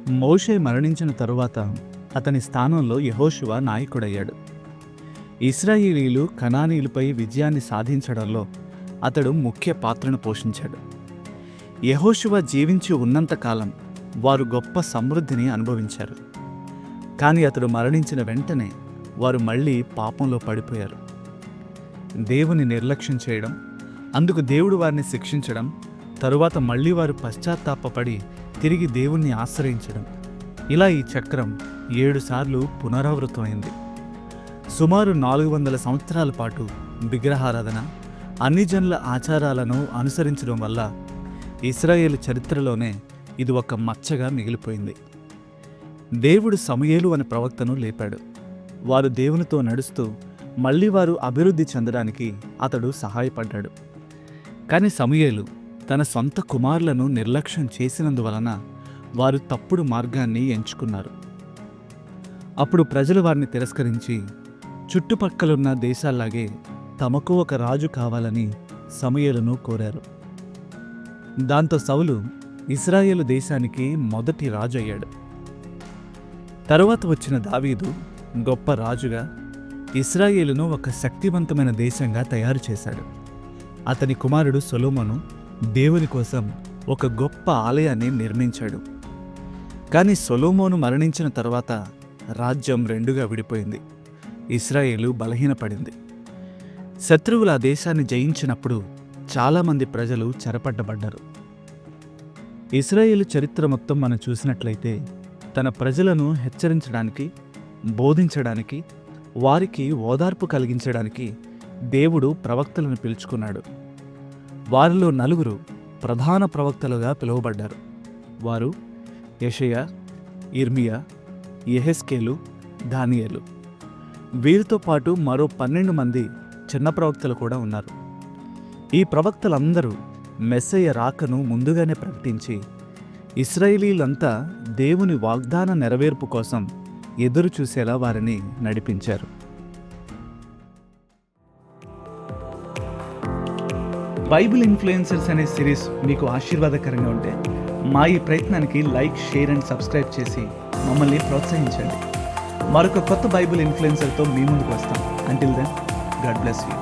మోషే మరణించిన తరువాత అతని స్థానంలో యెహోషువ నాయకుడయ్యాడు. ఇశ్రాయేలీలు కనానీయులపై విజయాన్ని సాధించడంలో అతడు ముఖ్య పాత్రను పోషించాడు. యెహోషువ జీవించి ఉన్నంతకాలం వారు గొప్ప సమృద్ధిని అనుభవించారు. కానీ అతడు మరణించిన వెంటనే వారు మళ్ళీ పాపంలో పడిపోయారు. దేవుని నిర్లక్ష్యం చేయడం, అందుకు దేవుడు వారిని శిక్షించడం, తరువాత మళ్ళీ వారు పశ్చాత్తాపపడి తిరిగి దేవుణ్ణి ఆశ్రయించడం, ఇలా ఈ చక్రం 7 సార్లు పునరావృతమైంది. సుమారు 400 సంవత్సరాల పాటు విగ్రహారాధన, అన్ని జనుల ఆచారాలను అనుసరించడం వల్ల ఇశ్రాయేలు చరిత్రలోనే ఇది ఒక మచ్చగా మిగిలిపోయింది. దేవుడు సమూయేలు అనే ప్రవక్తను లేపాడు. వారు దేవునితో నడుస్తూ మళ్ళీ వారు అభివృద్ధి చెందడానికి అతడు సహాయపడ్డాడు. కానీ సమూయేలు తన సొంత కుమారులను నిర్లక్ష్యం చేసినందువలన వారు తప్పుడు మార్గాన్ని ఎంచుకున్నారు. అప్పుడు ప్రజలు వారిని తిరస్కరించి చుట్టుపక్కలున్న దేశాల్లాగే తమకు ఒక రాజు కావాలని సమూయేలును కోరారు. దాంతో సౌలు ఇశ్రాయేలు దేశానికి మొదటి రాజు అయ్యాడు. తరువాత వచ్చిన దావీదు గొప్ప రాజుగా ఇశ్రాయేలును ఒక శక్తివంతమైన దేశంగా తయారు చేశాడు. అతని కుమారుడు సొలొమోను దేవుని కోసం ఒక గొప్ప ఆలయాన్ని నిర్మించాడు. కానీ సొలొమోను మరణించిన తర్వాత రాజ్యం రెండుగా విడిపోయింది. ఇశ్రాయేలు బలహీనపడింది. శత్రువులు ఆ దేశాన్ని జయించినప్పుడు చాలామంది ప్రజలు చెరపట్టబడ్డారు. ఇశ్రాయేలు చరిత్ర మొత్తం మనం చూసినట్లయితే తన ప్రజలను హెచ్చరించడానికి, బోధించడానికి, వారికి ఓదార్పు కలిగించడానికి దేవుడు ప్రవక్తలను పిలుచుకున్నాడు. వారిలో 4 ప్రధాన ప్రవక్తలుగా పిలువబడ్డారు. వారు యెషయా, ఇర్మియా, యెహెజ్కేలు, దానియేలు. వీరితో పాటు మరో 12 మంది చిన్న ప్రవక్తలు కూడా ఉన్నారు. ఈ ప్రవక్తలందరూ మెస్సయ్య రాకను ముందుగానే ప్రకటించి ఇశ్రాయేలీలంతా దేవుని వాగ్దాన నెరవేర్పు కోసం ఎదురు చూసేలా వారిని నడిపించారు. బైబిల్ ఇన్ఫ్లుయెన్సర్స్ అనే సిరీస్ మీకు ఆశీర్వాదకరంగా ఉంటే మా ఈ ప్రయత్నానికి లైక్, షేర్ అండ్ సబ్స్క్రైబ్ చేసి మమ్మల్ని ప్రోత్సహించండి. మరొక కొత్త బైబిల్ ఇన్ఫ్లుయెన్సర్తో మీ ముందుకు వస్తాం. Until then, God bless you.